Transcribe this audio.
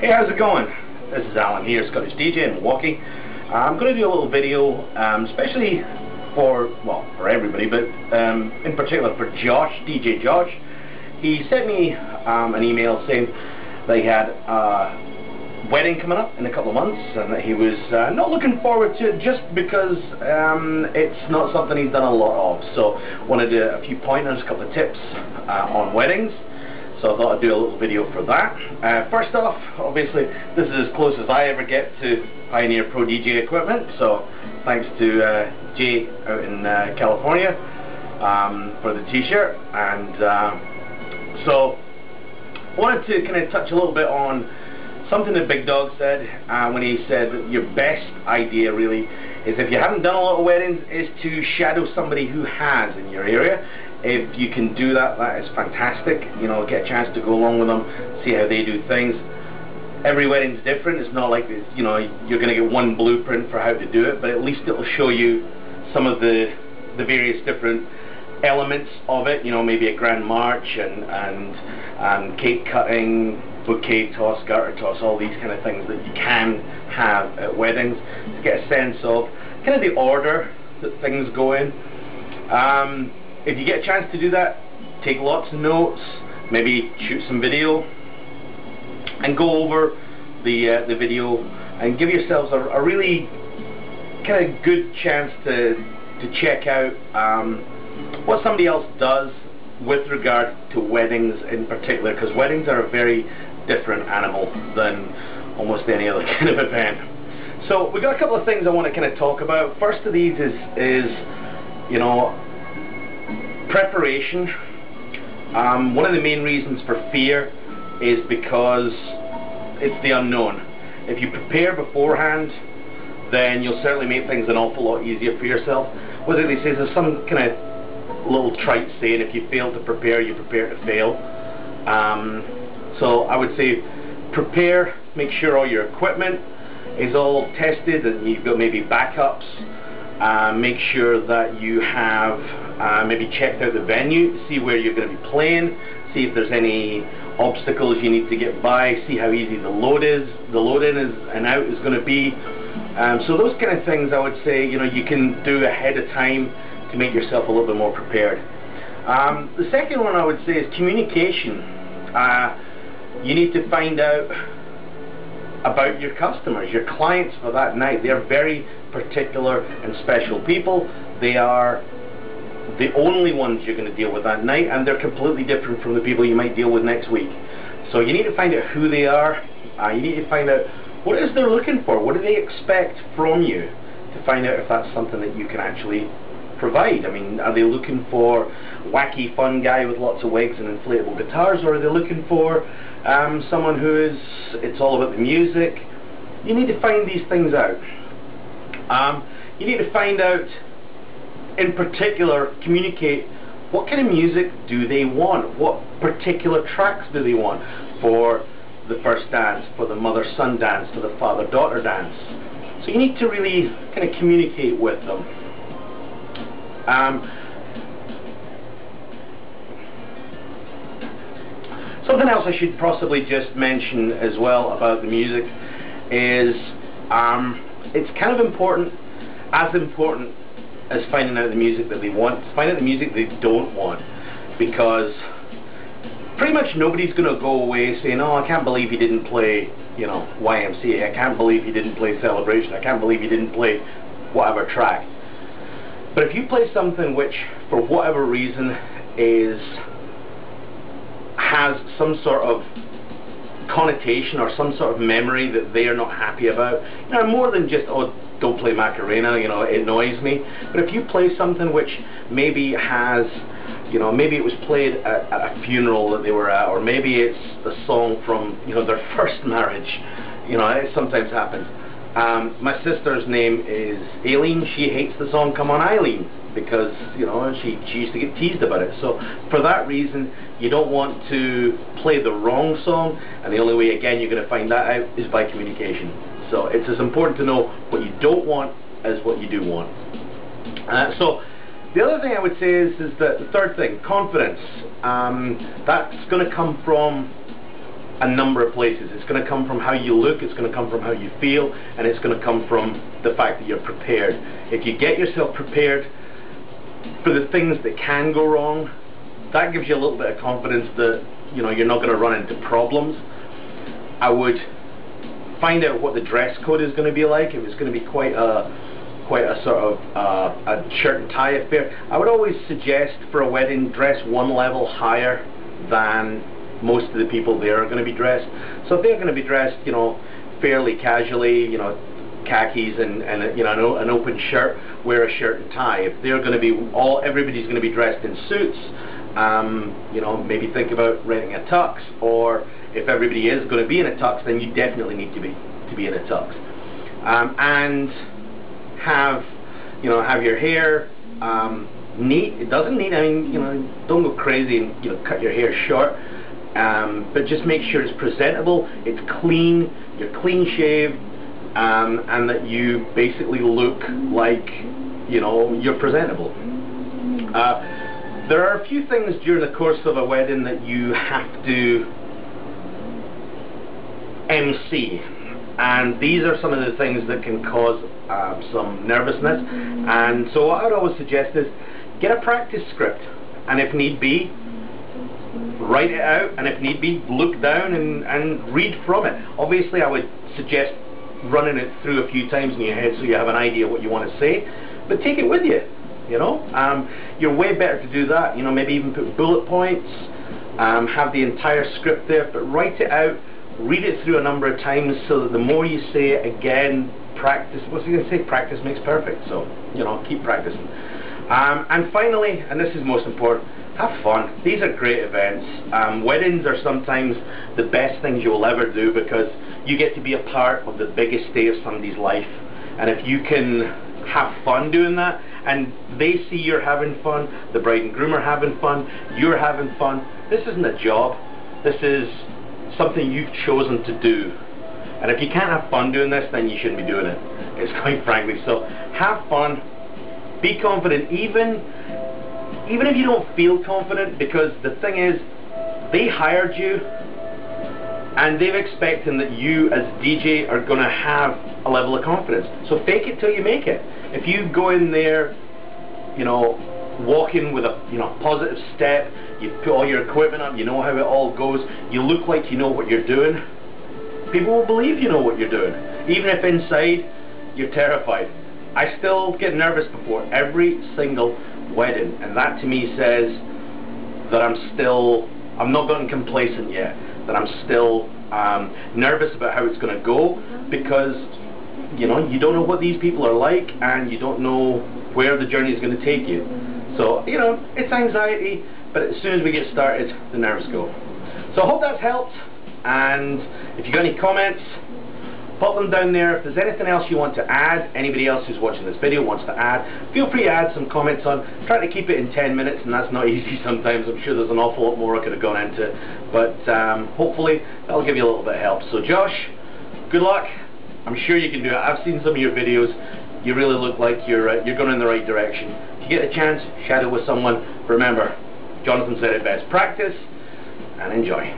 Hey, how's it going? This is Alan here, Scottish DJ in Milwaukee. I'm going to do a little video, especially for everybody, but in particular for Josh, DJ Josh. He sent me an email saying that he had a wedding coming up in a couple of months and that he was not looking forward to it just because it's not something he's done a lot of. So wanted a few pointers, a couple of tips on weddings. So I thought I'd do a little video for that. First off, obviously, this is as close as I ever get to Pioneer Pro DJ equipment. So thanks to Jay out in California for the t-shirt. And so wanted to kind of touch a little bit on something that Big Dog said when he said that your best idea really is, if you haven't done a lot of weddings, is to shadow somebody who has in your area. If you can do that, that is fantastic. You know, get a chance to go along with them, see how they do things. Every wedding's different. It's not like, you know, you're going to get one blueprint for how to do it, but at least it'll show you some of the various different elements of it. You know, maybe a grand march and cake cutting, bouquet toss, garter toss, all these kind of things that you can have at weddings, to get a sense of kind of the order that things go in. If you get a chance to do that, take lots of notes, maybe shoot some video and go over the video and give yourselves a really kind of good chance to check out what somebody else does with regard to weddings in particular, because weddings are a very different animal than almost any other kind of event. So we've got a couple of things I want to kind of talk about. First of these is you know, preparation. One of the main reasons for fear is because it's the unknown. If you prepare beforehand, then you'll certainly make things an awful lot easier for yourself. What they say is, there's some kind of little trite saying, if you fail to prepare, you prepare to fail. So I would say prepare, make sure all your equipment is all tested and you've got maybe backups. Make sure that you have maybe checked out the venue, see where you're going to be playing, see if there's any obstacles you need to get by, see how easy the load in and out is going to be. So those kind of things I would say, you know, you can do ahead of time to make yourself a little bit more prepared. The second one I would say is communication. You need to find out about your customers, your clients for that night. They are very particular and special people. They are the only ones you're going to deal with that night, and they're completely different from the people you might deal with next week. So you need to find out who they are. You need to find out what it is they're looking for. What do they expect from you, to find out if that's something that you can actually provide. I mean, are they looking for wacky fun guy with lots of wigs and inflatable guitars, or are they looking for someone who is, it's all about the music? You need to find these things out. You need to find out, in particular, communicate what kind of music do they want, what particular tracks do they want for the first dance, for the mother-son dance, for the father-daughter dance. So you need to really kind of communicate with them. Something else I should possibly just mention as well about the music is it's kind of important, as important as finding out the music that they want, find out the music they don't want, because pretty much nobody's going to go away saying, oh, I can't believe he didn't play, you know, YMCA, I can't believe he didn't play Celebration, I can't believe he didn't play whatever track. But if you play something which, for whatever reason, has some sort of connotation or some sort of memory that they are not happy about, you know, more than just, oh, don't play Macarena, you know, it annoys me. But if you play something which maybe has, you know, maybe it was played at a funeral that they were at, or maybe it's a song from, you know, their first marriage, you know, it sometimes happens. My sister's name is Aileen. She hates the song Come On Eileen, because, you know, she used to get teased about it. So for that reason, you don't want to play the wrong song, and the only way, again, you're going to find that out is by communication. So it's as important to know what you don't want as what you do want. So the other thing I would say is that the third thing, confidence. That's going to come from a number of places. It's going to come from how you look, it's going to come from how you feel, and it's going to come from the fact that you're prepared. If you get yourself prepared for the things that can go wrong, that gives you a little bit of confidence that, you know, you're not going to run into problems. I would find out what the dress code is going to be like. If it's going to be quite a sort of a shirt and tie affair, I would always suggest for a wedding, dress one level higher than most of the people there are going to be dressed. So if they're going to be dressed, you know, fairly casually, you know, khakis and you know, an open shirt, wear a shirt and tie. If they're going to be everybody's going to be dressed in suits, you know, maybe think about renting a tux. Or if everybody is going to be in a tux, then you definitely need to be in a tux. And have your hair neat. It doesn't need, I mean, you know, don't go crazy and, you know, cut your hair short, but just make sure it's presentable, it's clean, you're clean shaved, and that you basically look like, you know, you're presentable. There are a few things during the course of a wedding that you have to MC, and these are some of the things that can cause some nervousness. And so what I would always suggest is get a practice script, and if need be, write it out, and if need be, look down and read from it. Obviously I would suggest running it through a few times in your head so you have an idea what you want to say, but take it with you, you know. You're way better to do that, you know, maybe even put bullet points, have the entire script there, but write it out, read it through a number of times, so that the more you say it again, practice, what's he going to say, practice makes perfect, so, you know, keep practicing. And finally, and this is most important, have fun. These are great events. Weddings are sometimes the best things you will ever do, because you get to be a part of the biggest day of somebody's life, and if you can have fun doing that, and they see you're having fun, the bride and groom are having fun, you're having fun, this isn't a job, this is something you've chosen to do. And if you can't have fun doing this, then you shouldn't be doing it. It's quite frankly. So have fun, be confident, even if you don't feel confident, because the thing is, they hired you and they're expecting that you as DJ are going to have a level of confidence. So fake it till you make it. If you go in there, you know, walking with a, you know, positive step, you put all your equipment on, you know how it all goes, you look like you know what you're doing, people will believe you know what you're doing, even if inside you're terrified. I still get nervous before every single wedding, and that to me says that I'm not gotten complacent yet, that I'm still nervous about how it's going to go, because, you know, you don't know what these people are like, and you don't know where the journey is going to take you. So, you know, it's anxiety, but as soon as we get started, the nerves go. So I hope that's helped, and if you've got any comments, pop them down there. If there's anything else you want to add, anybody else who's watching this video wants to add, feel free to add some comments on. Try to keep it in 10 minutes, and that's not easy sometimes. I'm sure there's an awful lot more I could have gone into, but hopefully that'll give you a little bit of help. So Josh, good luck. I'm sure you can do it. I've seen some of your videos. You really look like you're going in the right direction. If you get a chance, shadow with someone. Remember, Jonathan said it best, practice and enjoy.